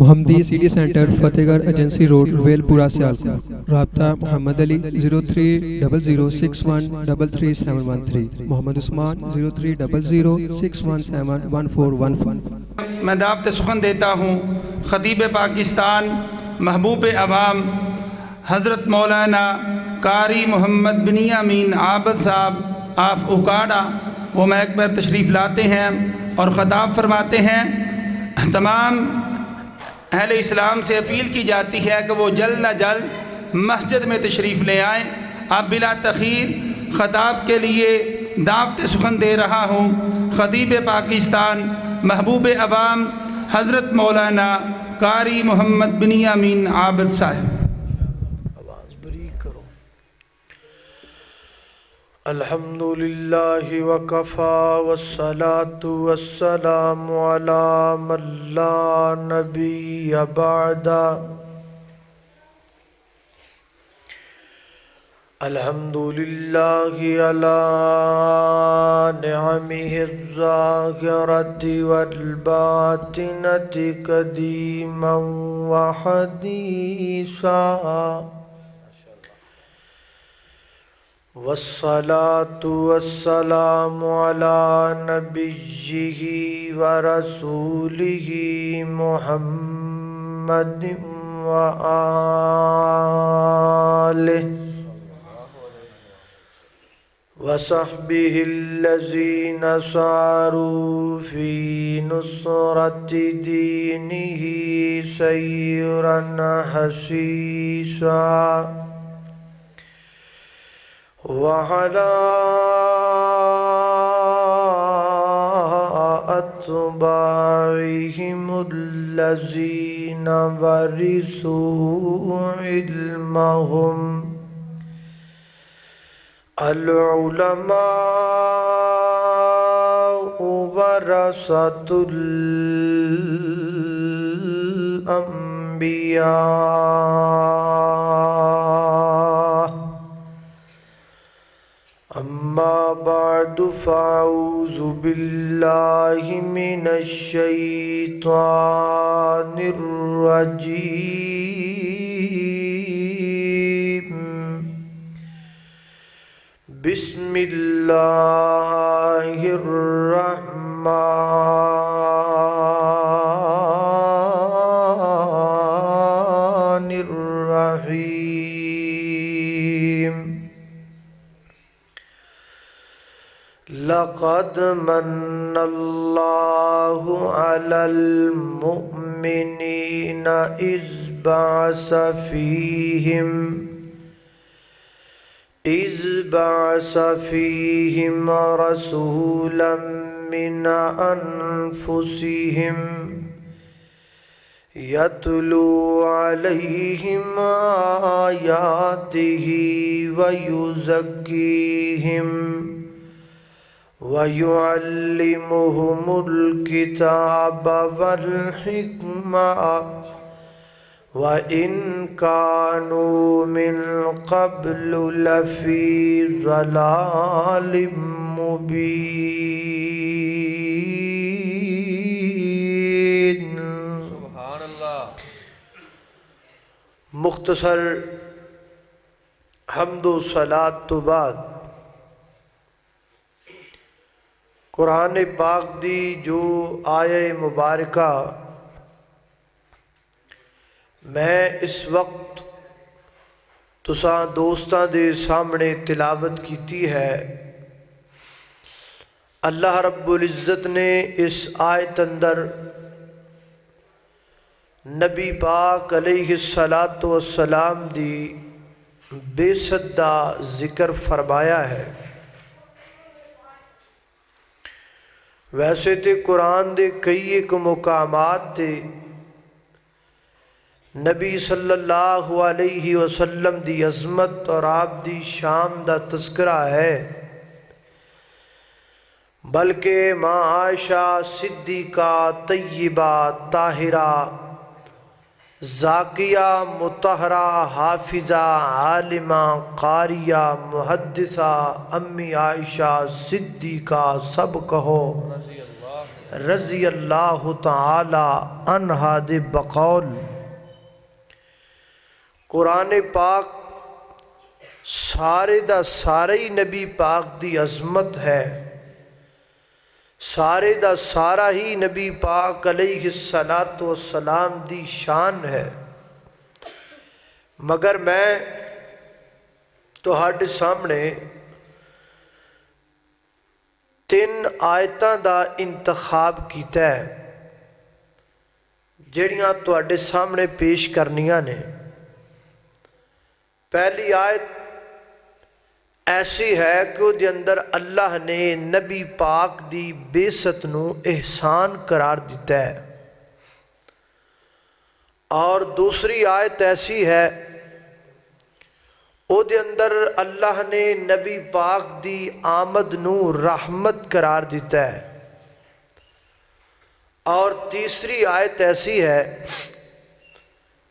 محمدی city centre فتح گڑھ agency road royal پورہ سیالکوٹ۔ رابطہ محمد علی 030061337113، محمد عثمان 030061711415۔ میں دعوت سخن دیتا ہوں خطیب پاکستان محبوب عوام حضرت مولانا قاری محمد بنیامین عابد صاحب آف اوکاڑا، وہ مائک پر تشریف لاتے ہیں اور خطاب فرماتے ہیں۔ تمام اہل اسلام سے اپیل کی جاتی ہے کہ وہ جلد نہ جلد مسجد میں تشریف لے آئیں۔ اب بلا تخیر خطاب کے لیے دعوت سخن دے رہا ہوں خطیب پاکستان محبوب عوام حضرت مولانا قاری محمد بنیامین عابد صاحب۔ الحمدللہ وکفا والصلاة والسلام علی من لا نبی بعد۔ الحمدللہ علی نعمہ الظاہرۃ والباطنۃ قدیما وحدیثا، والصلاة والسلام على نبيه ورسوله محمد وآله وصحبه الذين ساروا في نصرة دينه سيرا حسيسا، وعلى أتباعهم الذين ورثوا علمهم، العلماء ورثة الأنبياء، اما بعد فاعوذ باللہ من الشیطان الرجیم، بسم اللہ الرحمن الرحیم۔ لقد من اللہ علی المؤمنین اذ بعث فیہم رسولا من انفسہم یتلو علیہم آیاتہ ویزکیہم وَيُعَلِّمُهُمُ الْكِتَابَ وَالْحِكْمَةَ وَإِنْ كَانُوا مِنْ قَبْلُ لَفِي ضَلَالٍ مُبِينٍ۔ سبحان اللہ۔ مختصر حمد و صلاۃ تو بعد قرآن پاک دی جو آیہ مبارکہ میں اس وقت تساں دوستاں دے سامنے تلاوت کیتی ہے، اللہ رب العزت نے اس آیت اندر نبی پاک علیہ السلام دی بعثت دا ذکر فرمایا ہے۔ ویسے تے قرآن دے کئی ایک مقامات تے نبی صلی اللہ علیہ وسلم دی عظمت اور آپ دی شان دا تذکرہ ہے، بلکہ ماں عائشہ صدیقہ طیبہ طاہرہ زاکیہ مطہرہ حافظہ عالمہ قاریہ محدثہ امی عائشہ صدیقہ سب کہو رضی اللہ تعالی عنہا دے بقول قرآن پاک سارے دا سارا ہی نبی پاک دی عظمت ہے، سارے دا سارا ہی نبی پاک علیہ الصلاۃ والسلام دی شان ہے، مگر میں تہاڈے سامنے 3 آیتاں دا انتخاب کیتا ہے جڑیاں تہاڈے سامنے پیش کرنیاں نے۔ پہلی آیت ایسی ہے کہ وہ دے اندر اللہ نے نبی پاک دی بیست نو احسان قرار دیتا ہے، اور دوسری آیت ایسی ہے او دے اندر اللہ نے نبی پاک دی آمد نو رحمت قرار دیتا ہے، اور تیسری آیت ایسی ہے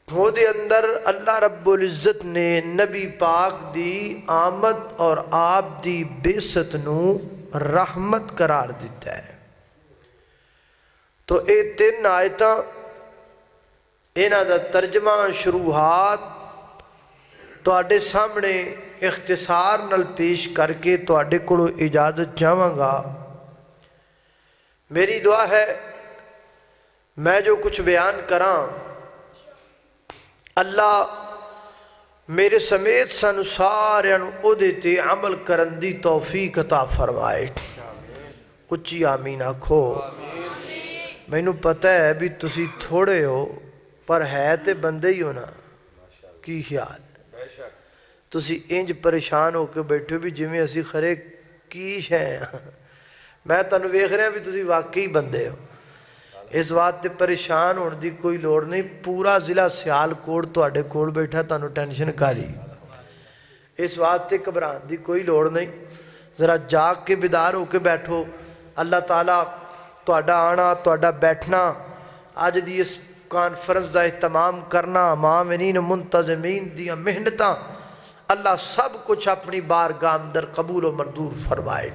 وہ دے اندر اللہ رب العزت نے نبی پاک دی آمد اور آپ دی بیست نو رحمت قرار دیتا ہے۔ تو اے 3 آیتاں انہاں دا ترجمہ شروحات تواڈے سامنے اختصار نال پیش کر کے تواڈے کولو اجازت چاہواں گا۔ میری دعا ہے میں جو کچھ بیان کراں اللہ میرے سمیت سانو ساریاں نوں اودے تے عمل کرن دی توفیق عطا فرمائے۔ اچھی آمین آکھو۔ مینوں پتہ ہے بھی تسی تھوڑے ہو پر ہے تے بندے ہی ہو نا، کی خیال تسی انج پریشان ہو کے بیٹھے بھی جویں اسی خرے کی شے ہیں، میں تانوں ویکھ رہا بھی تسی واقعی بندے ہو، اس بات تے پریشان ہونے دی کوئی لوڑ نہیں۔ پورا ضلع سیالکوٹ تواڈے کول بیٹھا، تانوں ٹینشن کاری، اس بات تے گھبران دی کوئی لوڑ نہیں۔ ذرا جاگ کے بیدار ہو کے بیٹھو۔ اللہ تعالیٰ تواڈا آنا، تواڈا بیٹھنا، اج دی اس کانفرنس دا اہتمام کرنا، معاونین منتظمین دیاں محنتاں، اللہ سب کچھ اپنی بارگاہ اندر قبول و منظور فرمائے۔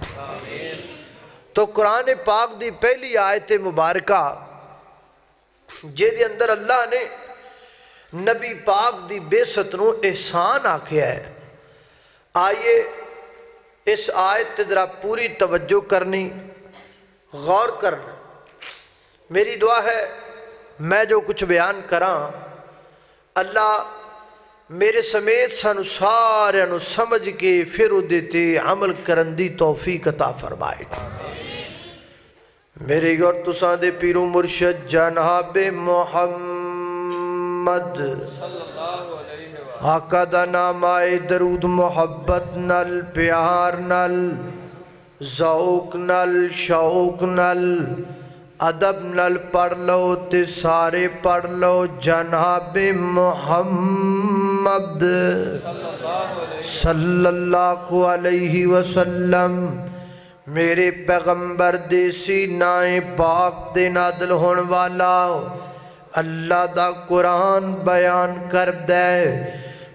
تو قرآن پاک دی پہلی آیت مبارکہ جے دے اندر اللہ نے نبی پاک دی بیست نو احسان آکھیا ہے، آئیے اس آیت تے ذرا پوری توجہ کرنی، غور کرنا۔ میری دعا ہے میں جو کچھ بیان کراں اللہ میرے سمیت سانو سارے نو سمجھ کے پھر اودے تے عمل کرن دی توفیق عطا فرمائے۔ میرے اور تساں دے پیرو مرشد جناب محمد آقا دا نام آئے درود محبت نل، پیار نل، ذوق نل، شوق نل، ادب نل پڑھ لو تے سارے پڑھ لو جناب محمد صلی اللہ علیہ وسلم۔ میرے پیغمبر دیسی نائیں پاک دے نادل ہون والا اللہ دا قرآن بیان کر دے،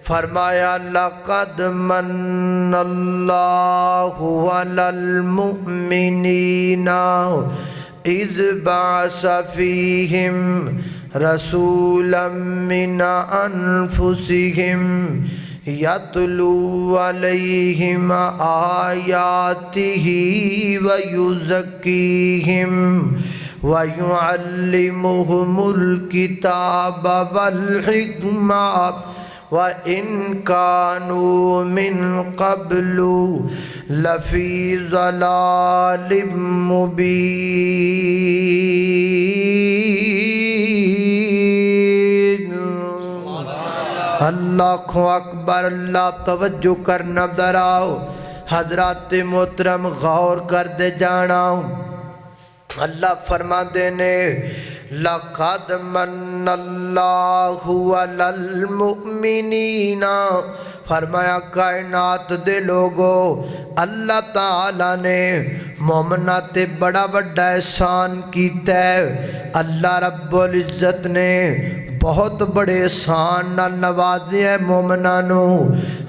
فرمایا لَقَدْ مَنَّ اللَّهُ عَلَى الْمُؤْمِنِينَ اِذْ بَعَثَ فِيهِمْ رَسُولًا مِّنْ أَنفُسِهِمْ يَتْلُو عَلَيْهِمْ آيَاتِهِ وَيُزَكِّيهِمْ وَيُعَلِّمُهُمُ الْكِتَابَ وَالْحِكْمَةَ وَإِنْ كَانُوا مِنْ قَبْلُ لَفِي ضَلَالٍ مُبِينٍ۔ اللہ اکبر، اللہ توجہ کرنا دراؤ، حضرات محترم غور کر دے جانا۔ اللہ فرما دینے لَقَدْ مَنَّ اللَّهُ عَلَى الْمُؤْمِنِينَ، فرمایا کائنات دے لوگو اللہ تعالیٰ نے مومنات بڑا بڑا احسان کیتا ہے۔ اللہ رب العزت نے بہت بڑے احسان نہ نوازے ہے مومنانو۔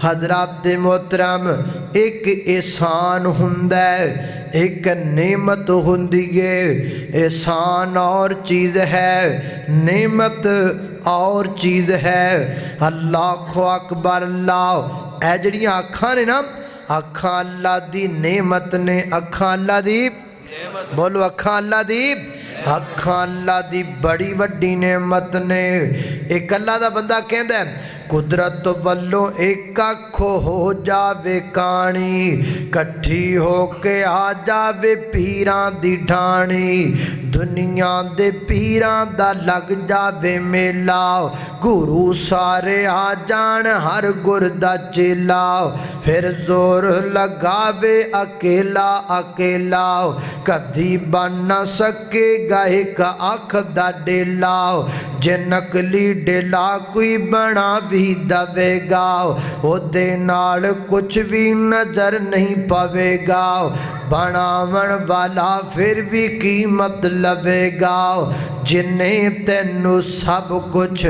حضرات محترم ایک احسان ہوندا ہے ایک نعمت ہوندی ہے احسان اور چیز ہے نعمت اور چیز ہے اللہ اکبر اللہ اے جڑیاں اکھاں نے نا اکھاں اللہ دی نعمت نے اکھاں اللہ دی بولو اکھاں اللہ دی اکھاں اللہ دی بڑی وڈی نعمت نے ایک اللہ دا بندہ کہندا ہے قدرت والوں ایک اکھ ہو جاوے کانی کٹھی ہو کے آ جاوے پیران دی ڈھانی دنیا دے پیران دا لگ جاوے میلا گرو سارے آ جان ہر گردہ چیلا پھر زور لگاوے اکیلا اکیلا کدھی بن نہ سکے گا ایک اکھ دا ڈیلا جے نقلی ڈیلا کوئی بنا بھی دوے گا او دے نال کچھ بھی نظر نہیں پاوے گا بناون والا پھر بھی قیمت لوے گا جنہیں تینو سب کچھ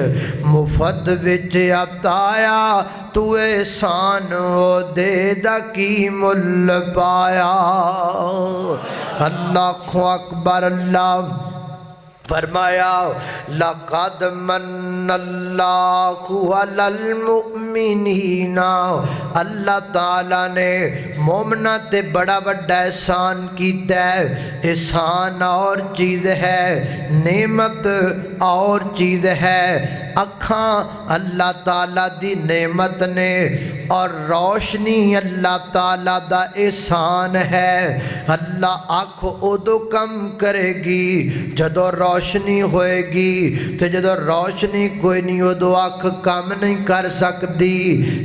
مفت وچ عطایا تو احسان او دے دا کی مل پایا اللہ اکبر اللہ فرمایا لقد من اللہ علی المؤمنین اللہ تعالیٰ نے مومنہ تے بڑا بڑا احسان کیتا ہے احسان اور چیز ہے نعمت اور چیز ہے اکھاں اللہ تعالیٰ دی نعمت نے اور روشنی اللہ تعالیٰ دا احسان ہے اللہ اکھ ادو کم کرے گی جدو روشنی ہوئے گی تو جدو روشنی کوئی نہیں ادو اکھ کم نہیں کر سکتی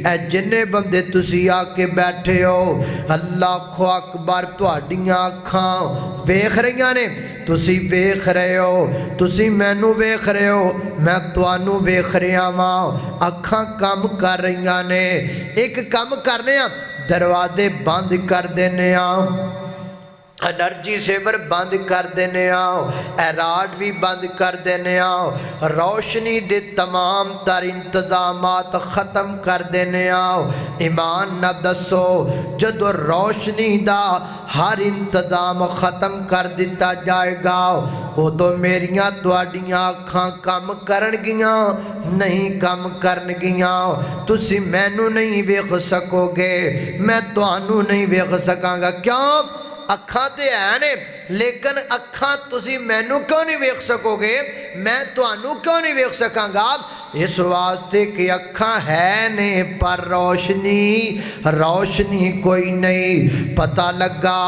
اے جنے بندے تسی آ کے بیٹھے ہو اللہ اکبر تہاڈیاں اکھاں ویکھ رہیاں نے تسی ویکھ رہے ہو تسی مینوں ویکھ رہے ہو میں تانوں ویکھ رہا ہاں اکھاں کم کر رہیاں نے ایک کم کرنے ہاں دروازے بند کر دینے ہاں انرجی سیور بند کر دینے آؤ ایراڈ بھی بند کر دینے آؤ روشنی دے تمام تر انتظامات ختم کر دینے آؤ ایمان نہ دسو جدو روشنی دا ہر انتظام ختم کر دیتا جائے گا وہ تو میریاں تواڈیاں اکھاں کم کرن گیاں نہیں کم کرن گیاں تسی مینوں نہیں ویکھ سکو گے میں تانوں نہیں ویکھ سکاں گا کیوں اکھاں تے ہیں نے لیکن اکھاں تسی مینوں کیوں نہیں ویکھ سکو گے میں تانوں کیوں نہیں ویکھ سکاں گا اس واسطے کہ اکھاں ہے نے پر روشنی کوئی نہیں پتہ لگا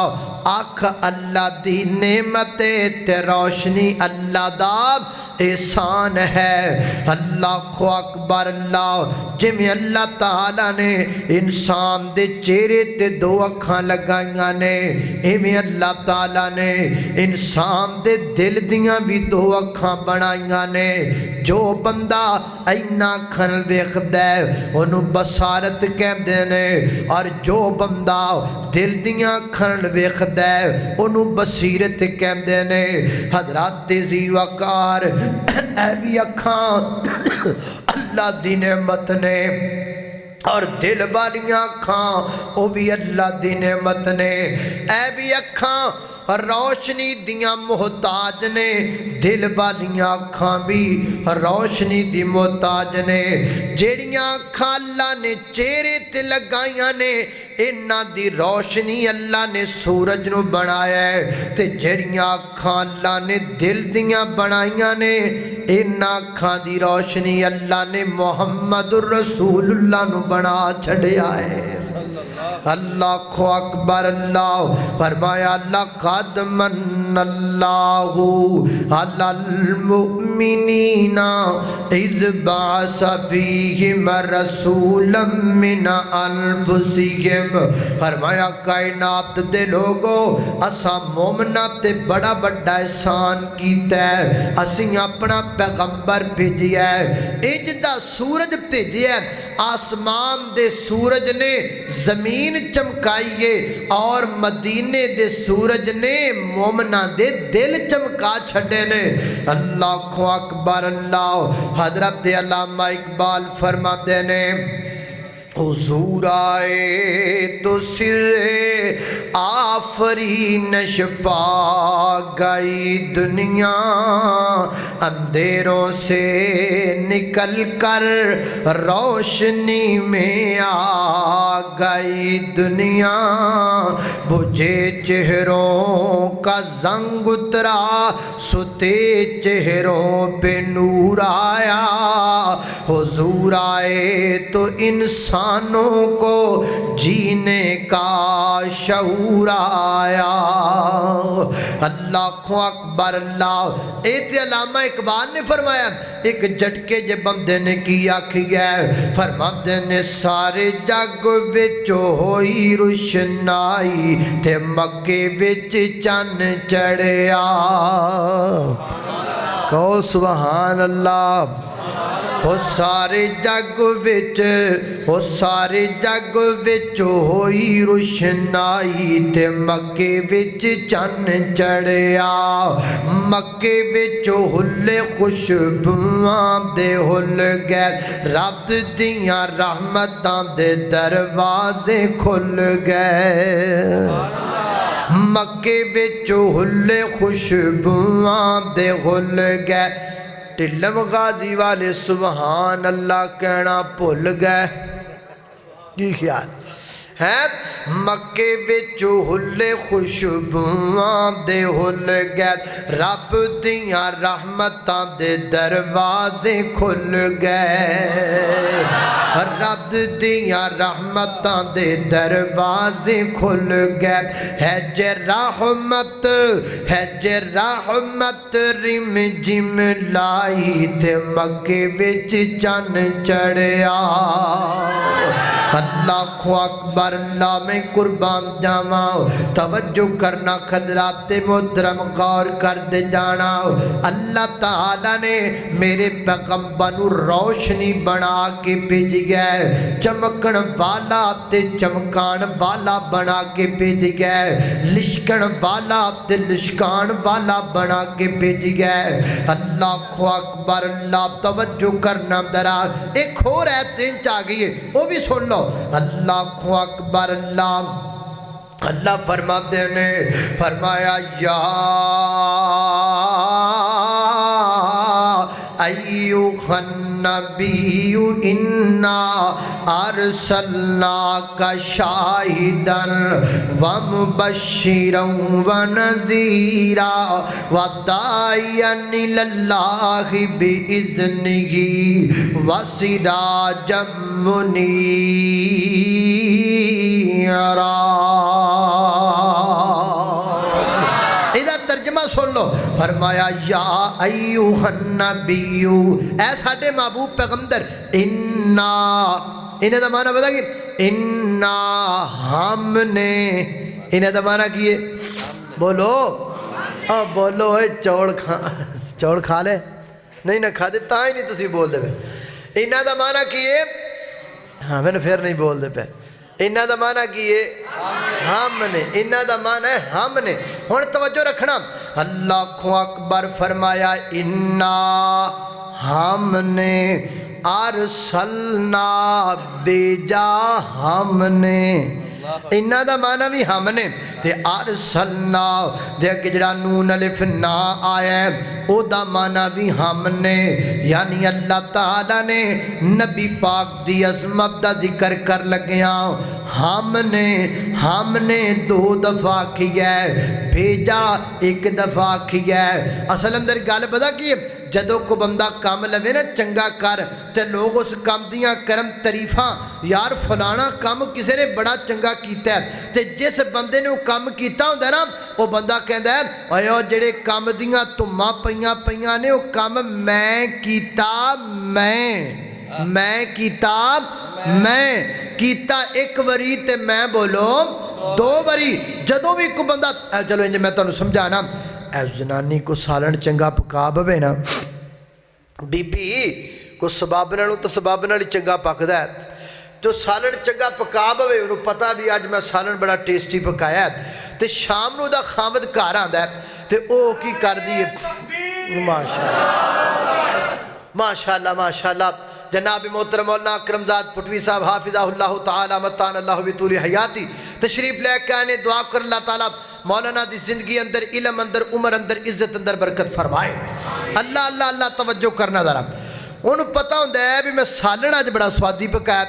اکھ اللہ دی نعمت تے روشنی اللہ دا احسان ہے اللہ اکبر اللہ جمیں اللہ تعالیٰ نے انسان دے چہرے تے دو اکھاں لگائیاں نے ایویں اللہ تعالیٰ نے انسان دے دل دیاں بھی دو اکھاں بنائیاں نے جو بندہ اینا کھن ویکھدا ہے انہوں بصارت کہندے نے اور جو بندہ دل دیاں کھن ویکھدا ہے انہوں بصیرت کہندے نے حضرات ذی وقار اے بھی اکھاں اللہ دی نعمت نے اور دل والیاں اکھاں او بھی اللہ دی نعمت نے اے بھی اکھاں روشنی دیاں محتاج نے دل والیاں اکھاں بھی روشنی دی محتاج نے جیڑیاں اکھاں اللہ نے چہرے تے لگائیاں نے انہاں دی روشنی اللہ نے سورج نو بنایا ہے تے جیڑیاں اکھاں اللہ نے دل دیاں بنائیاں نے انہاں اکھاں دی روشنی اللہ نے محمد الرسول اللہ نو بنا چھڑیا ہے اللہ اکبر اللہ فرمایا لقد من اللہ علی المؤمنین اذ بعث فیہم رسولا من انفسہم فرمایا کائنات دے لوگو اسا مومنہ تے بڑا بڑا احسان کیتا ہے اسیں اپنا پیغمبر بھیجیا ہے اجدہ سورج بھیجیا ہے آسمان دے سورج نے زمین چمکائیے اور مدینے دے سورج نے مومنہ دے دل چمکا چھڑے نے اللہ اکبر اللہ حضرت علامہ اقبال فرما دینے حضور آئے تو سر آفرینش پا گئی دنیا، اندھیروں سے نکل کر روشنی میں آ گئی دنیا، بجھے چہروں کا زنگ اترا، ستے چہروں پہ نور آیا، حضور آئے تو انسانوں کو جینے کا شعور آیا۔ اللہ اکبر اللہ۔ ایت علامہ اقبال نے فرمایا ایک جھٹکے جے بندے نے کیا کیا ہے، فرماتے نے سارے جگ وچ ہوئی روشنائی تے مکے وچ چن چڑھیا، کہو سبحان اللہ۔ وہ سارے جگ وچ، وہ سارے جگ وچ ہوئی روشنائی تے مکے وچ چن چڑھیا، مکے وچ ہلے خوشبواں دے ہل گئے، رب دیاں رحمتاں دے دروازے کھل گئے، مکے وچ ہلے خوشبواں دے ہل گئے، ٹلم غازی والے سبحان اللہ کہنا بھول گئے، کی خیال ہے؟ مکے وچ ہلے خوشبواں دے ہل گئے، رب دیاں رحمتاں دے دروازے کھل گئے، رب دیاں رحمتاں دے دروازے کھل گئے، ہے جے رحمت، ہے جے رحمت رم جم لائی تے مکے وچ چن چڑھیا۔ اللہ اکبر اللہ، میں قربان جاواں، توجہ کرنا خضرات محترم غور کر دے جانا، اللہ تعالیٰ نے میرے پیغمبر نو روشنی بنا کے بھیج گئے، چمکن والا تے چمکان والا بنا کے بھیج گئے، لشکن والا تے لشکان والا بنا کے بھیج گئے۔ اللہ اکبر اللہ، توجہ کرنا ذرا، ایک اور ایت سینچ آ گئی ہے وہ بھی سن لو۔ اللہ اکبر اللہ، اللہ فرماتے نے فرمایا یا ایھا النبی انا ارسلناک شاہدا ومبشرا ونذیرا وداعیا الی اللہ باذنہ وسراجا منیرا۔ ادھر ترجمہ سن لو، فرمایا یا ایھا النبی، اے ساڈے محبوب پیغمبر، انا، انہیں دا معنی بتا کہ انا، ہم نے، انہیں دا معنی کیے بولو، بولو اے چوڑ کھا لے، نہیں نہ کھا دے تا ہی نہیں تسی بول دے پہ، انہیں دا معنی کیے، ہاں میں نے پھر نہیں بول دے پہ، انہاں دا معنی کیے ہم نے، انہاں دا معنی ہے ہم نے۔ ہن توجہ رکھنا، اللہ اکبر فرمایا انا، ہم نے، ارسلنا، بیجا ہم نے، انہاں دا معنی بھی ہم نے، تے ارسلنا دے کہ جڑا نون الف نا آیا ہے او دا معنی بھی ہم نے، یعنی اللہ تعالیٰ نے نبی پاک دی عظمت دا ذکر کر لگیا، ہم نے دو دفعہ کیا ہے، بھیجا ایک دفعہ کیا ہے۔ اصل اندر گل پتہ کی ہے، جدو کو بندہ کام لوے نا چنگا کر تے لوگ اس کام دیاں کرم تعریفاں، یار فلانا کام کسی نے بڑا چنگا کیتا ہے، تے جس بندے نے وہ کام کیتا ہوں نا وہ بندہ کہندا ہے اوہ جڑے کام دیاں تماں پیاں نے وہ کام میں کیتا، میں کیتا ایک وری تے میں بولو دو وری۔ جدو بھی کو بندہ، چلو انجھے میں تانوں سمجھانا، اے زنانی کو سالن چنگا پکا بوے نا، بی بی کو سباب نالوں تو سباب نالی چنگا پکدا ہے، جو سالن چنگا پکا بوے انہوں پتہ بھی آج میں سالن بڑا ٹیسٹی پکایا ہے، تے شام نو دا خامد گھر آندا ہے تے او کی کر دی ماشاءاللہ ماشاءاللہ ماشاءاللہ، جناب محترم مولانا اکرمزاد پٹوی صاحب حافظہ اللہ تعالی متان اللہ بطول حیاتی تشریف لے کے آنے دعا کر اللہ تعالیٰ مولانا دی زندگی اندر علم اندر عمر اندر عزت اندر برکت فرمائے. اللہ اللہ اللہ توجہ کرنا ذرا. انہوں پتہ ہوندہ ہے بھی میں سالن آج بڑا سوادی پکایا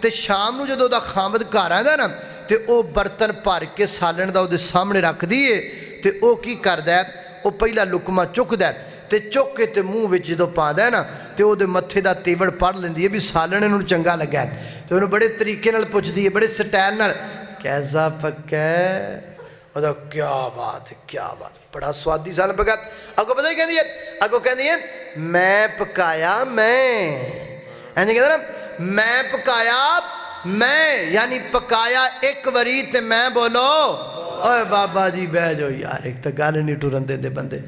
تے شام نو جدو دا خامد گھر آندا نا تے او برتن بھر کے سالن دا او دے سامنے رکھ دیے تے او کی کردا ہے او پہلا لقمہ چکدا ہے تے چک کے تے منہ وچ جدو پاندا ہے نا تے او دے متھے دا تیوڑ پڑھ لیندی ہے بھی سالن انہوں چنگا لگا ہے تے انہوں بڑے طریقے نال پوچھدی ہے بڑے سٹائل نال کیسا پکا ہے وہ کیا بات ہے کیا بات بڑا سوادی سالن پکا. اگو پتہ ہی کہندی ہے اگو کہندی ہے میں پکایا میں ایسے کہتا نا میں پکایا میں یعنی پکایا ایک وری تے میں بولو اوے بابا جی بہ جاؤ یار ایک تو گل نہیں ٹرن دے بندے.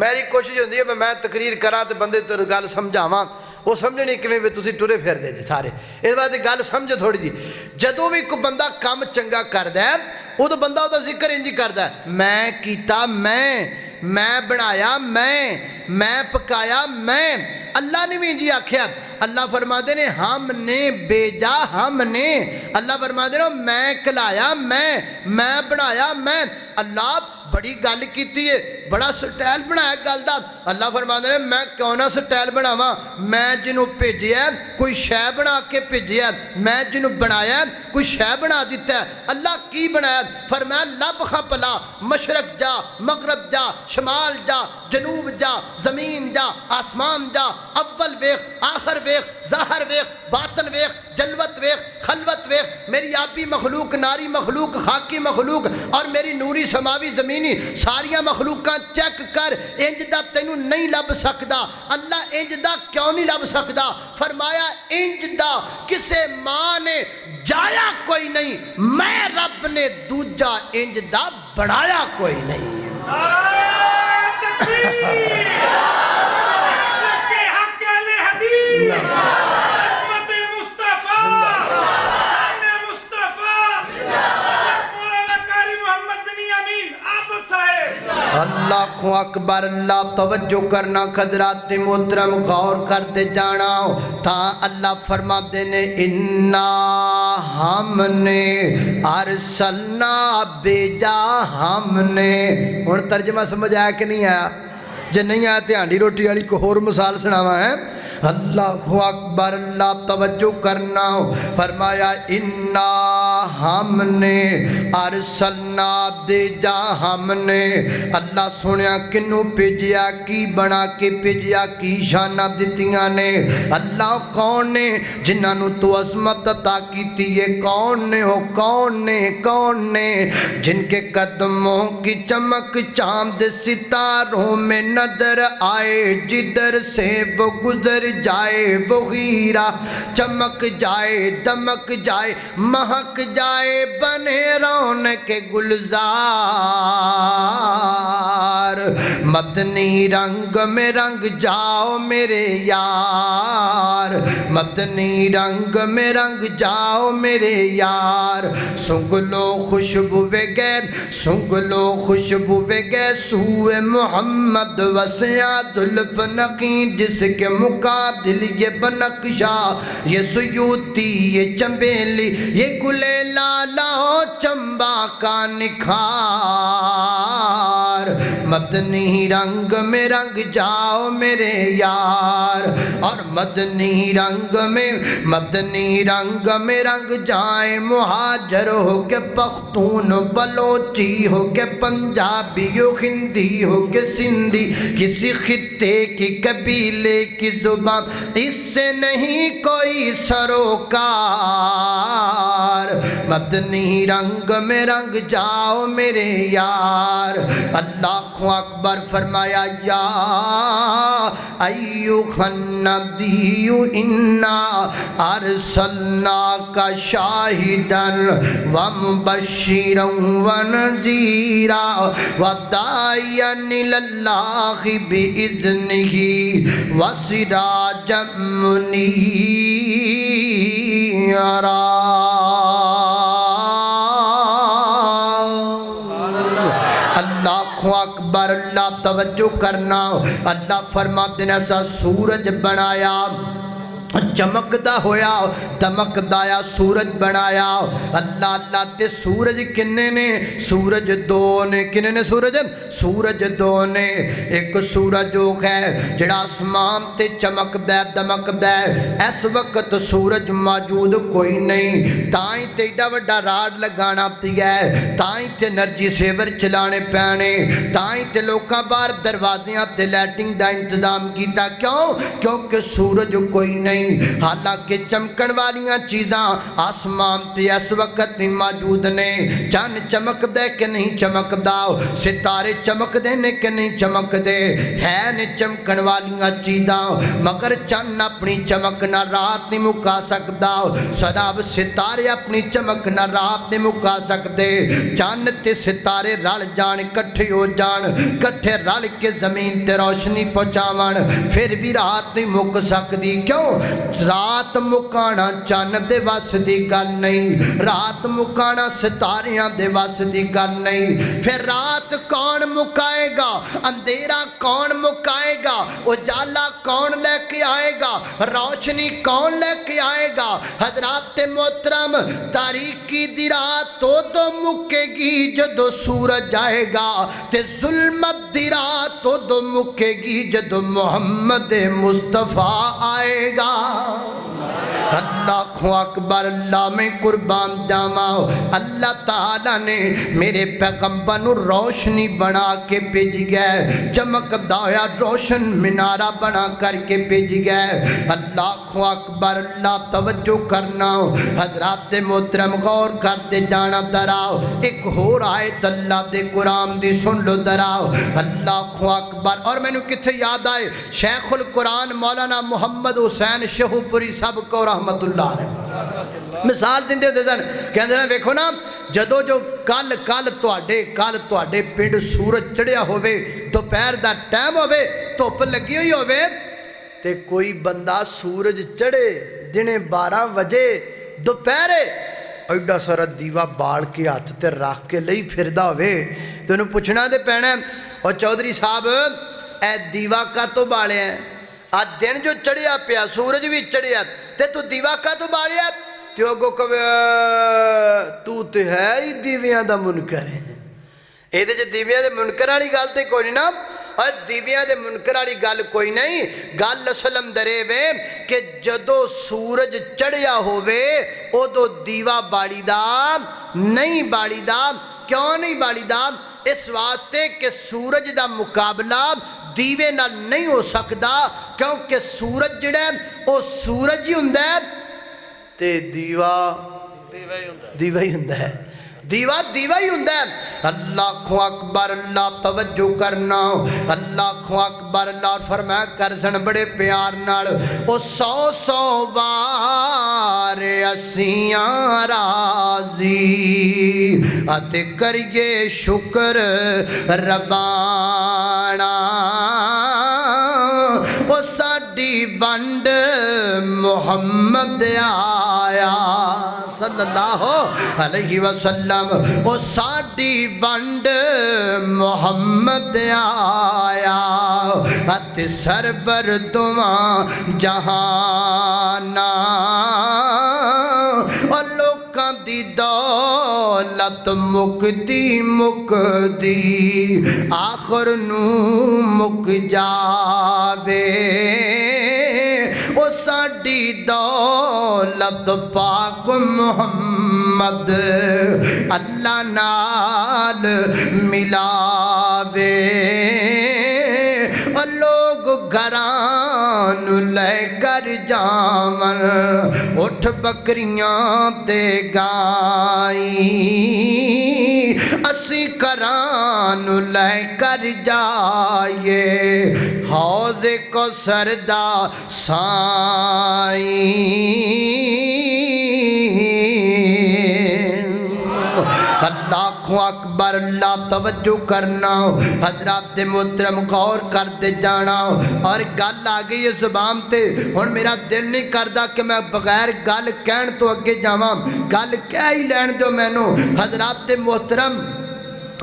میری کوشش ہوندی ہے میں تقریر کراں تے بندے تو گل سمجھاواں وہ سمجھنی کیویں بھی تسی ٹرے پھر دے جے سارے اس واسطے گل سمجھ تھوڑی جی. جدوں بھی کوئی بندہ کام چنگا کردا ہے وہ تو بندہ وہ ذکر انجی کردا ہے میں کیتا میں بنایا میں پکایا میں. اللہ نے بھی انجی آکھیا اللہ فرماتے نے ہم نے بیجا ہم نے اللہ فرماتے نے میں کھلایا میں بنایا میں. اللہ بڑی گل کیتی ہے بڑا سٹائل بنایا گل دا. اللہ فرماتے نے میں کیوں نہ سٹائل بناواں میں جنوں بھیجیا کوئی شے بنا کے بھیجیا میں جنوں بنایا کوئی شے بنا دیتا ہے. اللہ کی بنایا فرمایا لب خاں پلا مشرق جا مغرب جا شمال جا جنوب جا زمین جا آسمان جا اول ویخ آخر ویخ ظاہر ویخ باطن ویخ جلوت ویخ خلوت ویخ میری آبی مخلوق ناری مخلوق خاکی مخلوق اور میری نوری سماوی زمینی ساریاں مخلوقاں چیک کر انجدہ تینوں نہیں لب سکدا. اللہ انجدہ کیوں نہیں لب سکدا فرمایا انجدہ کسے ماں نے جایا کوئی نہیں میں رب نے دوجا انجدہ بڑھایا کوئی نہیں. اللہ کو اکبر. اللہ توجہ کرنا حضرات محترم غور کرتے جانا تھا. اللہ فرماتے نے انا ہم نے ارسلنا بیجا ہم نے. اور ترجمہ سمجھ آیا کہ نہیں آیا جے نہیں آیا تے ہانڈی روٹی والی کو اور مثال سناوا ہے. اللہ اکبر. اللہ توجہ کرنا فرمایا انا ہم نے ارسلنا بیجا ہم نے. اللہ سنیا کنوں بھیجیا کی بنا کے بھیجیا کی شانہ دتیاں نے. اللہ کون نے جنہاں نو تو عظمت عطا کیتی ہے کون نے ہو کون نے جن کے قدموں کی چمک چاند ستاروں میں نظر آئے جدھر سے وہ گزر جائے وہ غیرہ چمک جائے دمک جائے مہک جائے بنے رونق گلزار. مدنی رنگ میں رنگ جاؤ میرے یار مدنی رنگ میں رنگ جاؤ میرے یار. سنگ لو خوشبو گئے سنگ لو خوشبو گئے سوئے محمد وسیع دلف نقی جس کے مقابل یہ بنقشہ یہ سیوتی یہ چنبیلی یہ گلے لالا چمبا کا نکھار. مدنی رنگ میں رنگ جاؤ میرے یار اور مدنی رنگ میں رنگ جائیں مہاجر ہو کے پختون بلوچی ہو کے پنجابی ہو ہندی ہو کے سندھی کسی خطے کی قبیلے کی زبان اس سے نہیں کوئی سروکار. مدنی رنگ میں رنگ جاؤ میرے یار. اللہ کو اکبر فرمایا یا ایوہ النبی انا ارسلناک شاہدا ومبشرا ونذیرا وداعیا الی اللہ باذنہ وسراجا منیرا. اللہ اکبر. اللہ توجہ کرنا. اللہ فرماتے ہیں ایسا سورج بنایا چمکدا ہویا دمکدا آ سورج بنایا اللہ اللہ تے سورج کنے نے سورج دو نے کنے نے سورج دو نے ایک سورج وہ ہے جڑا آسمان تے چمکدا ہے دمکدا ہے اس وقت سورج موجود کوئی نہیں تائیں تے ایڈا وڈا راڈ لگانا پیا ہے تائیں تے انرجی سیور چلانے پینے تائیں تے لوکاں باہر دروازیاں تے لائٹنگ دا انتظام کیتا کیونکہ سورج کوئی نہیں حالانکہ چمکن والیاں چیزاں آسمان تے اس وقت نہیں موجود نے چند چمک دے کہ نہیں چمک دا ستارے چمک دے نے کہ نہیں چمک دے ہے نے چمکن والیاں چیزاں مگر چند اپنی چمک نہ رات نہیں مکا سکدا سناب ستارے اپنی چمک نہ رات نہیں مکا سکدے چند تے ستارے رل جان کٹھے ہو جان کٹھے رل کے زمین تے روشنی پہنچاون پھر بھی رات نہیں مک سکدی کیوں رات مکانا چند دے وس دی گل نہیں رات مکانا ستاریاں دے وس دی گل نہیں پھر رات کون مکائے گا اندھیرا کون مکائے گا اجالا کون لے کے آئے گا روشنی کون لے کے آئے گا حضرات محترم تاریکی دی رات تو مکے گی جدو سورج آئے گا تے ظلمت دی رات تو مکے گی جدو محمد مصطفیٰ آئے گا اللہ اکبر اللہ میں قربان جاواں اللہ تعالیٰ نے میرے پیغمبر نو روشنی بنا کے بھیج گئے چمک دایا روشن منارہ بنا کر کے بھیج گئے اللہ اکبر اللہ توجہ کرنا حضرات محترم غور کرتے جانا دراؤ ایک ہور آیت اللہ دے قرآن دی سن لو دراؤ اللہ اکبر اور میں نے کتھے یاد آئے شیخ القرآن مولانا محمد حسین شہو پوری سب کو رحمت اللہ علیہ مثال دیندے ہوتے سن کہندے نے ویکھو نا جدو جو کل تواڈے پنڈ سورج چڑھیا ہوئے دوپہر دا ٹائم ہوئے دھوپ لگی ہوئی ہوئے تے کوئی بندہ سورج چڑھے دنے 12 بجے دوپہرے ایڈا سارا دیوا بال کے ہاتھ تے رکھ کے لئی پھردا ہوئے تو انہوں پوچھنا دے پینا اور چودھری صاحب اے دیوا کا تو بالے ہیں آج دن جو چڑھیا پیا سورج بھی چڑھیا تے تو دیوا کا تو بالیا تو اگو کبھی تو تے ہے ہی دیویاں دا منکر ہے اے دے جو دیویاں دے منکر آلی گال تے کوئی نہیں نا اور دیویاں دے منکر آلی گال کوئی نہیں گال سلم درے وے کہ جدو سورج چڑھیا ہوئے او دو دیوا باڑی دا نہیں باڑی دا کیوں نہیں باڑی دا اس واسطے کہ سورج دا مقابلہ دیوے نہ نہیں ہو سکتا کیونکہ سورج جڑا ہے او سورج ہی ہندہ ہے تے دیوا ہی ہندہ ہے دیوا ہی ہندہ ہے اللہ اکبر اللہ توجہ کرنا اللہ اکبر اللہ فرمایا کرزن بڑے پیار نال او 100 وار اسیاں راضی اتے کریے شکر ربانا او ساڈی ونڈ محمد آیا صلی اللہ علیہ وسلم او ساڈی ونڈ محمد آیا اتے سرور دعاں جہانا اور لوکاں دی دولت مکدی آخر نو مک جاوے او ساڈی دولت پاک محمد اللہ نال ملاوے اور لوگ گھران لے کر جامن اٹھ بکریاں تے گائیں اسی کران لے کر جائے حوض کو سردا سائیں اللہ اکبر اللہ توجہ کرنا حضرات محترم غور کرتے جانا اور گل آگئی ہے زبان تے اور میرا دل نہیں کردا کہ میں بغیر گل کہن تو اگے جاواں گل کہہ ہی لین دو مینوں حضرات محترم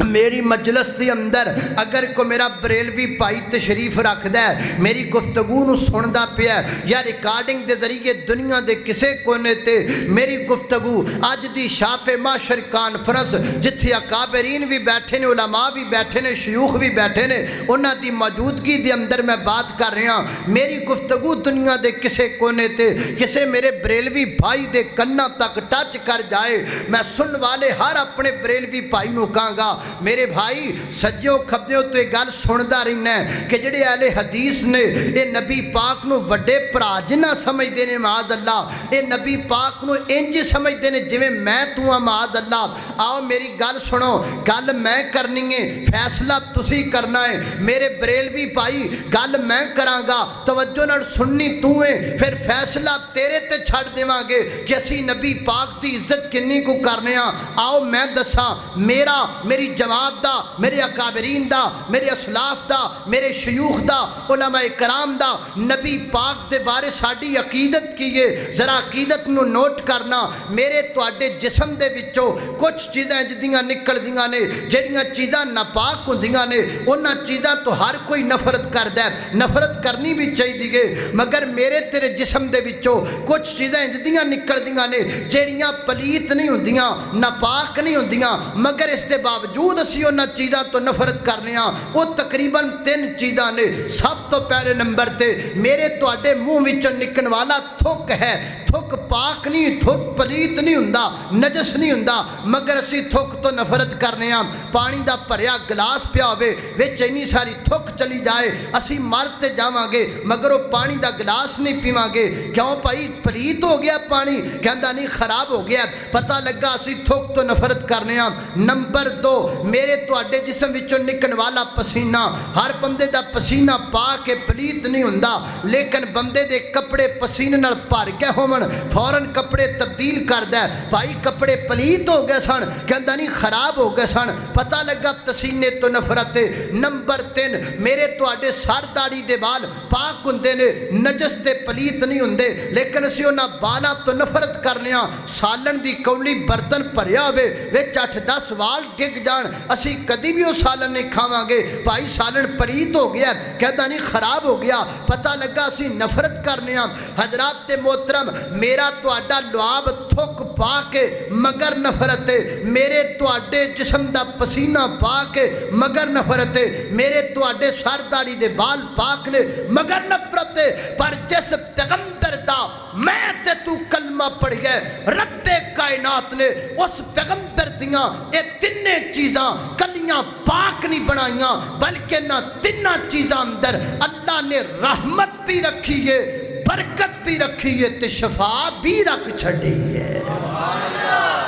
میری مجلس کے اندر اگر کوئی میرا بریلوی بھائی تشریف رکھدا ہے، میری گفتگو نو سندا پیا ہے یا ریکارڈنگ دے ذریعے دنیا دے کسے کونے تے میری گفتگو اج دی شاف معاشر کانفرنس جتھے اکابرین بھی بیٹھے نے، علماء بھی بیٹھے نے، شیوخ بھی بیٹھے نے، انہاں دی موجودگی دے اندر میں بات کر رہا ہوں، میری گفتگو دنیا دے کسے کونے تے کسے میرے بریلوی بھائی دے کناں تک ٹچ کر جائے، میں سن والے ہر اپنے بریلوی بھائی نو کہاں گا میرے بھائی سجیوں کھبیوں تو ایک گل سندا رہنا ہے کہ جڑے اہل حدیث نے اے نبی پاک نو وڈے بھرا جنہ سمجھدے نے معاذ اللہ، اے نبی پاک نو انج سمجھدے نے جویں میں تو معاذ اللہ۔ آؤ میری گل سنو، گل میں کرنی ہے، فیصلہ تسی کرنا ہے میرے بریلوی بھائی، گل میں کراں گا، توجہ نال سننی تو ہے، پھر فیصلہ تیرے تے چھڑ دیواں گے کہ اسی نبی پاک دی عزت کنی کو کرنے ہاں۔ آؤ میں دساں میری جواب دا، میرے اکابرین دا، میرے اسلاف دا، میرے شیوخ دا، علماء کرام دا نبی پاک دے بارے ساڑی عقیدت کیے، ذرا عقیدت نو نوٹ کرنا۔ میرے تواڈے جسم دے وچوں کچھ چیزیں جدیاں نکل دیاں نے، جڑیاں چیزاں ناپاک ہوندیاں نے، انہاں چیزاں تو ہر کوئی نفرت کردا ہے، نفرت کرنی بھی چاہیے، مگر میرے تیرے جسم دے وچوں کچھ چیزیں جدیاں نکل دیاں نے جڑیاں پلیت نہیں ہوندیاں، ناپاک نہیں ہوندیاں، مگر اس دے باوجود اسی انہاں چیزاں تو نفرت کرنے ہاں۔ وہ تقریباً 3 چیزاں نے۔ سب تو پہلے نمبر تے میرے تواڈے منہ وچوں نکلن والا تھک ہے، تھک پاک نہیں، تھک پلیت نہیں ہوندا، نجس نہیں ہوندا، مگر اسی تھک تو نفرت کرنے ہاں۔ پانی دا بھریا گلاس پیا ہوئے وچ اینی ساری تھک چلی جائے، اسی مر تے جاواں گے مگر وہ پانی دا گلاس نہیں پیواں گے، کیوں بھائی پلیت ہو گیا پانی؟ کہندا نہیں خراب ہو گیا، پتہ لگا اسی تھک تو نفرت کرنے ہاں۔ نمبر 2 میرے تواڈے جسم وچوں نکلن والا پسینہ، ہر بندے دا پسینہ پاک کے پلیت نہیں ہوندا، لیکن بندے دے کپڑے پسینے نال بھر کے ہون فوراً کپڑے تبدیل کردا ہے، بھائی کپڑے پلیت ہو گئے سن، کہندا نہیں خراب ہو گئے سن، پتہ لگا پسینے تو نفرت ہے۔ نمبر 3 میرے تواڈے سر داڑھی دے بال پاک ہوندے نے، نجس تے پلیت نہیں ہوندے، لیکن اسی انہاں بالاں تو نفرت کرنے ہاں۔ سالن دی کولی برتن بھریا ہوئے وچ 8-10 وال ڈگ جان، اسی کدی بھی وہ سالن نہیں کھاواں گے، بھائی سالن پلیت ہو گیا، کہتا نہیں خراب ہو گیا، پتہ لگا اسی نفرت کرنے ہاں۔ حضرات محترم میرا تواڈا لعاب تھک پا کے مگر نفرت ہے، میرے تواڈے جسم دا پسینہ پاک ہے مگر نفرت ہے، میرے تواڈے سر داڑھی دے بال پاک نے مگر نفرت ہے، پر جس پیغمبر دا میں تے تو کلمہ پڑھ گئے رب کائنات نے اس پیغمبر دیاں اے 3 چیزاں کلیاں پاک نہیں بنائیاں، بلکہ نہ 3 چیزاں اندر اللہ نے رحمت بھی رکھی ہے، برکت بھی رکھی ہے، تے شفا بھی رکھ چھڑی ہے۔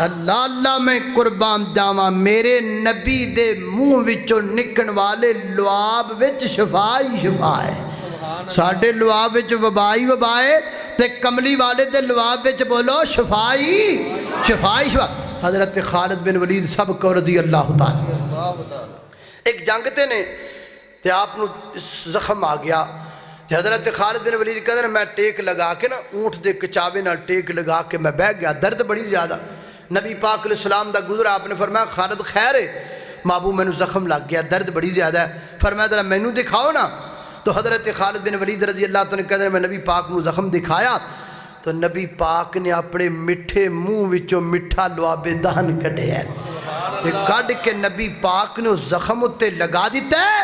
اللہ اللہ میں قربان جاواں میرے نبی دے منہ وچوں نکلن والے لعاب وچ شفا ہی شفا ہے۔ ساڑھے لعاب وچ وبا ہی وبا ہے، تے کملی والے دے لعاب وچ بولو شفائی شفائی شفا۔ حضرت خالد بن ولید سب کو رضی اللہ تعالی ایک جنگ تے نے تے آپ نو زخم آ گیا، تے حضرت خالد بن ولید کہتے ہیں میں ٹیک لگا کے نا اونٹ دے کچاوے نال ٹیک لگا کے میں بیٹھ گیا، درد بڑی زیادہ۔ نبی پاک علیہ السلام دا گزرا، آپ نے فرمایا خالد خیر ہے؟ مابو میں نو زخم لگ گیا، درد بڑی زیادہ ہے، فرمایا ذرا میں نو دکھاؤ نا۔ تو حضرت خالد بن ولید رضی اللہ عنہ کہتے ہیں میں نبی پاک نو زخم دکھایا تو نبی پاک نے اپنے مٹھے منہ وچوں مٹھا لعاب دہن کڈے ہے، تے کڈ کے نبی پاک نے زخم اتے لگا دیتا ہے۔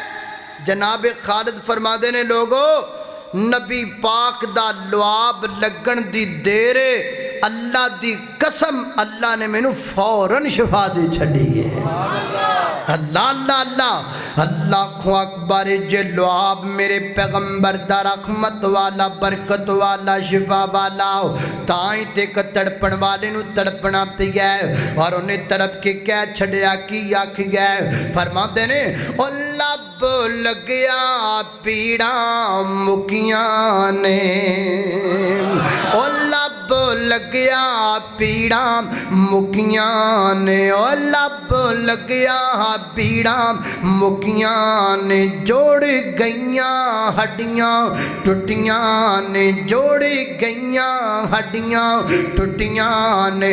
جناب خالد فرما دینے لوگو نبی پاک دا لعاب لگن دی دیرے اللہ دی قسم اللہ نے میں نو فوراً شفا دے چھڑی ہے۔ اللہ اللہ اللہ اللہ کو اکبر جے لعاب میرے پیغمبر دا رحمت والا برکت والا شفا والا تائیں تے تڑپن والے نو تڑپنا تے گئے اور انہیں تڑپ کے کہہ چھڑیا کی آکھ گئے، فرما دینے اللہ لگیا پیڑاں مکیاں نے، او لب لگیا پیڑاں مکیاں نے، او لب لگیا پیڑاں مکیاں نے، جوڑ گئیاں ہڈیاں ٹوٹیاں نے، جوڑ گئیاں ہڈیاں ٹوٹیاں نے،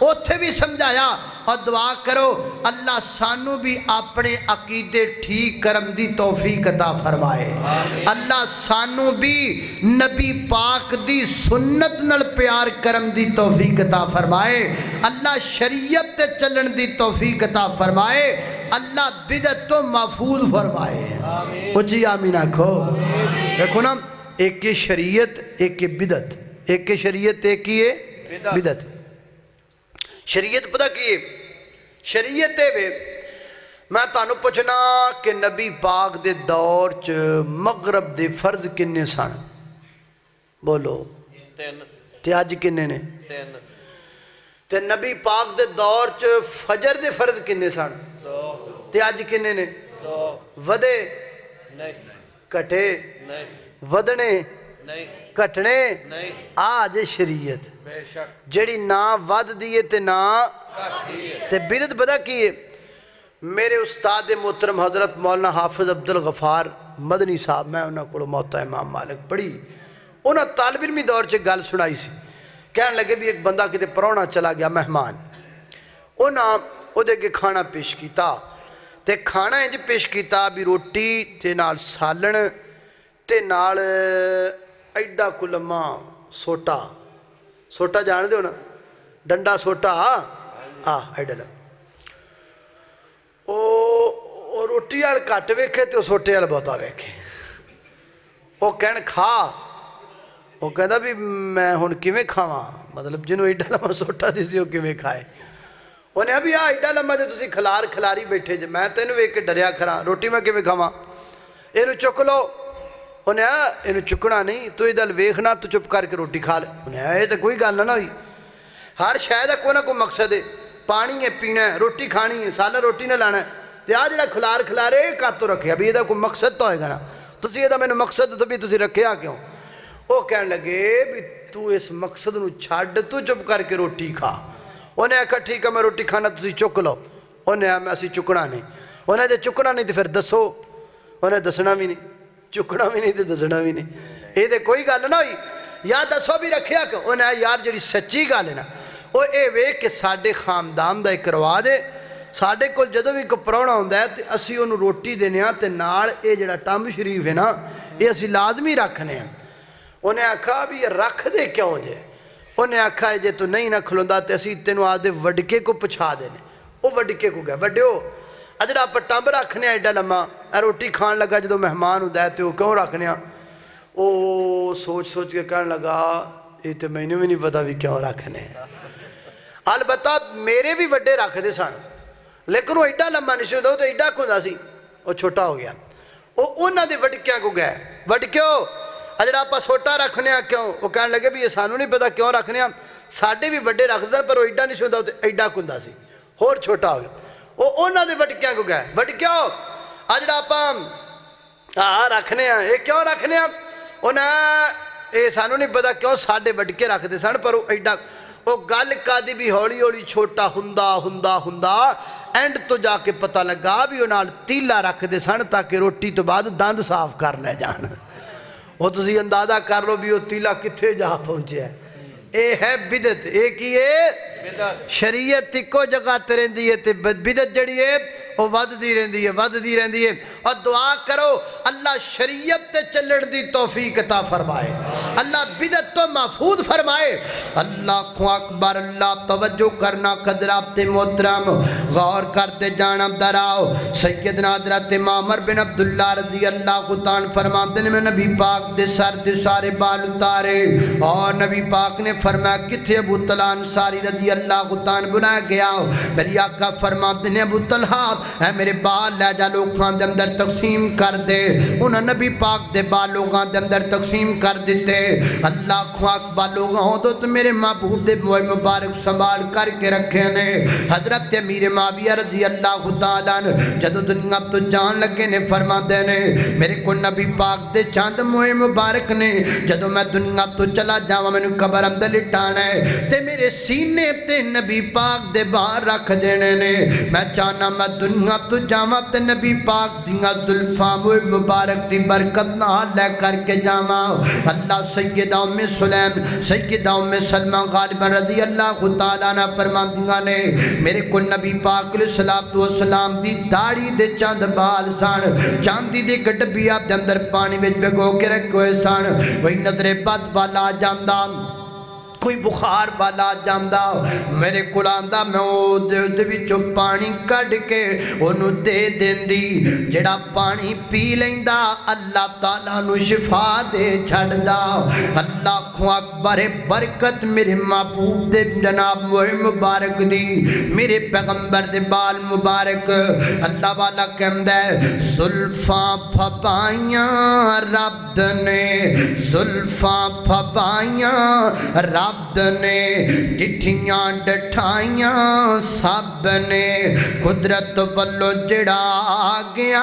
اوتھے بھی سمجھایا اور دعا کرو اللہ سانو بھی اپنے عقیدے ٹھیک کرم دی توفیق عطا فرمائے اللہ سانو بھی نبی پاک دی سنت نال پیار کرم دی توفیق عطا فرمائے اللہ شریعت تے چلن دی توفیق عطا فرمائے اللہ بدعت تو محفوظ فرمائے اچھی آمین آکھو دیکھو نا ایک کی شریعت ایک کی بدعت ایک کی شریعت ایک کی بدعت شریعت پتہ کیے شریعت وے میں تانوں پوچھنا کہ نبی پاک دے دور چ مغرب دے فرض کنے سن بولو تے اج کنے نے تے نبی پاک دے دور چ فجر دے فرض کنے سن تے اج کنے نے ودے کٹے ودنے کٹنے آج شریعت جڑی نا ود دیئے تے نا تے بدعت پتہ کیے میرے استاد محترم حضرت مولانا حافظ عبدالغفار مدنی صاحب میں انہاں کو موتا امام مالک پڑھی انہاں طالب علمی دور چے گل سنائی سی کہنے لگے بھی ایک بندہ کتے پرونا چلا گیا مہمان انہاں او دے کے کھانا پیش کیتا تے کھانا انج پیش کیتا بھی روٹی تے نال سالن تے نال ایڈا کلمہ سوٹا سوٹا جان دے ہو نا ڈنڈا سوٹا ایڈا لم او روٹی آل کٹ ویکھے تے سوٹے آل بہتا ویکھے او کہن کھا وہ کہتا بھی میں ہن کیویں کھاواں مطلب جنہوں ایڈا لمہ سوٹا دیسی ہو کیویں کھائے انہیں ابھی ایڈا لمہ جو تسی کھلاری بیٹھے جے میں تینوں ویکھ کے ڈریا کھرا روٹی میں کیویں کھاواں اینو چک لو انہیں اینو چکنا نہیں تو ادھر ویکھنا تو چپ کر کے روٹی کھا لے انہیں یہ تو کوئی گل نہ ہوئی ہر شاید کوئی نہ کوئی مقصد ہے پانی ہے پینا ہے روٹی کھانی ہے سالہ روٹی نہ لانا ہے تے آج جڑا کھلارے کاتوں رکھے ابھی یہ کوئی مقصد تو ہوئے گا نا تسی یہ میں نے مقصد تو بھی تسی رکھیا کیوں وہ کہنے لگے بھی تو اس مقصد نو چھاڑ تو چپ کر کے روٹی کھا انہیں کہا ٹھیک ہے میں روٹی کھانا تسی چک لو انہیں میں اسی چکنا نہیں انہیں جے چکنا نہیں تو پھر دسو انہیں دسنا بھی نہیں چکنا بھی نہیں تو دسنا بھی نہیں یہ تو کوئی گل نہ ہوئی یا دسو بھی رکھیا کہ انہیں یار جڑی سچی گل ہے نا وہ اے وے کہ ساڈے خاندان دا ایک رواج ہے ساڈے کول جدوں بھی کوئی پراہنا ہوندا ہے تے اسی اونوں روٹی دینے ہاں تے نال اے جڑا ٹمب شریف ہے نا یہ اسی لازمی رکھنے ہیں انہیں آکھا بھی یہ رکھ دے کیوں جے انہیں آکھا ہے جے تو نہیں نہ کھلوندا تے اسی تینوں آدھے وڈکے کو پچھا دینے وہ وڈکے کو گئے وڈے ہو اجڑا آپ ٹمب رکھنے ایڈا لمحہ روٹی کھان لگا جدوں مہمان ہوندا ہے تے وہ کیوں رکھنے او سوچ کے کہنے لگا یہ تو میں نے بھی نہیں پتا بھی کیوں رکھنے البتہ میرے بھی وڈے رکھ دے سن لیکن وہ ایڈا لمبا نہیں سی ہوندا وہ تو ایڈا کھوندا سی وہ چھوٹا ہو گیا وہ انہاں دے وڈکیاں کو گئے وڈکیو اجڑا آپ سوٹا رکھنے کیوں وہ کہنے لگے بھی یہ سانوں نہیں پتا کیوں رکھنے ساڈے بھی وڈے رکھ دے پر وہ ایڈا نہیں سی ہوندا وہ تو ایڈا کھوندا سی اور چھوٹا ہو گیا وہ انہاں دے وڈکیاں کو گئے وڈکیو اجڑا آپ رکھنے یہ کیوں رکھنے انہیں یہ سانوں نہیں پتا کیوں ساڈے وڈکے رکھ دے سن پر وہ ایڈا وہ گل کادی بھی ہولی ہولی چھوٹا ہندا اینڈ تو جا کے پتہ لگا بھی وہ نال تیلا رکھ دے سن تاکہ روٹی تو بعد دند صاف کر لے جان وہ تسی اندازہ کر لو بھی وہ تیلا کتھے جا پہنچے ہے اے ہے بدعت اے کی ہے شریعت تکو جگہ ترندی ہے تے بدعت جڑی ہے وہ ود دی رہندی ہے اور دعا کرو اللہ شریعت تے چلن دی توفیق عطا فرمائے اللہ بدعت تو محفوظ فرمائے اللہ اکبر اللہ توجہ کرنا قدرات محترم غور کرتے جانا دراؤ سیدنا حضرت عمر بن عبداللہ رضی اللہ عنہ فرماتے ہیں میں نبی پاک دے سر دے سارے بال اتارے اور نبی پاک نے فرمایا کتھے ابو طلحہ انصاری رضی اللہ عنہ بنایا گیا میری آقا فرماتے ہیں ابو طلحہ اے میرے بال لے جا لوگاں دے اندر تقسیم کر دے انہاں نبی پاک دے بال لوگاں دے اندر تقسیم کر دیتے اللہ اکبر لوگاں ہو تو میرے محبوب دے مبارک سنبھال کر کے رکھے نے حضرت امیر معاویہ رضی اللہ تعالیٰ جدو دنیا تو جان لگے نے فرماتے نے میرے کو نبی پاک دے چاند موئے مبارک نے جدو میں دنیا تو چلا جاواں میں قبر اندر لٹانا ہے تے میرے سینے تے نبی پاک دے باہر رکھ دینے نے میں چاہنا میں دنیا تو جاواں تے نبی پاک دیاں زلفاں مبارک دی برکت نال لے کر کے جاواں اللہ سیدہ ام سلیم سیدہ ام سلمہ غالبہ رضی اللہ تعالیٰ عنہ فرماندیاں نے میرے کو نبی پاک علیہ الصلوۃ والسلام دی داڑھی دے چند بال سن چاندی دے گڈبیا دے اندر پانی وچ بھگو کے رکھے ہوئے سن وہی نظر بد والا جاندا کوئی بخار والا جاندا میرے کول آندا میں او دے وچوں پانی کڈ کے اونوں دے دیندی جڑا پانی پی لیندا اللہ تعالیٰ نو شفا دے چھڑدا اللہ اکبر برکت میرے محبوب دے جناب مبارک دی میرے پیغمبر دے بال مبارک اللہ والا کہندا ہے زلفاں پھپائیاں رب نے زلفاں پھپائیاں رب نے ڈٹھیاں ڈٹھائیاں سب نے قدرت والو جڑا آگیا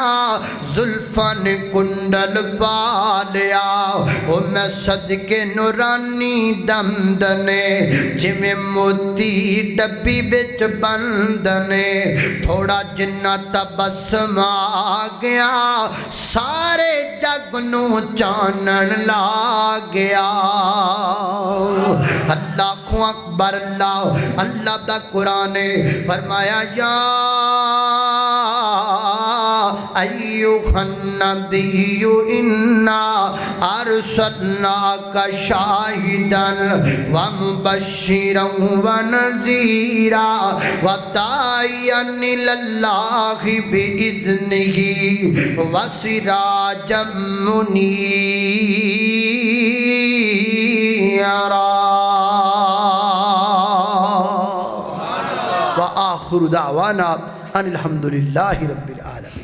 زلفاں نے کنڈل پا لیا او میں صدقے نورانی دمد نے جویں موتی ڈبی وچ بند نے تھوڑا جنہ تبسم آگیا سارے جگ نو چانن لا گیا اللہ اکبر اللہ دا قرآن فرمایا یا ایوہ النبی انا ارسلناک شاہدا ومبشرا ونذیرا وداعیا الی اللہ باذنہ وسراجا منیرا وآخر دعوانا ان الحمدللہ رب العالمین.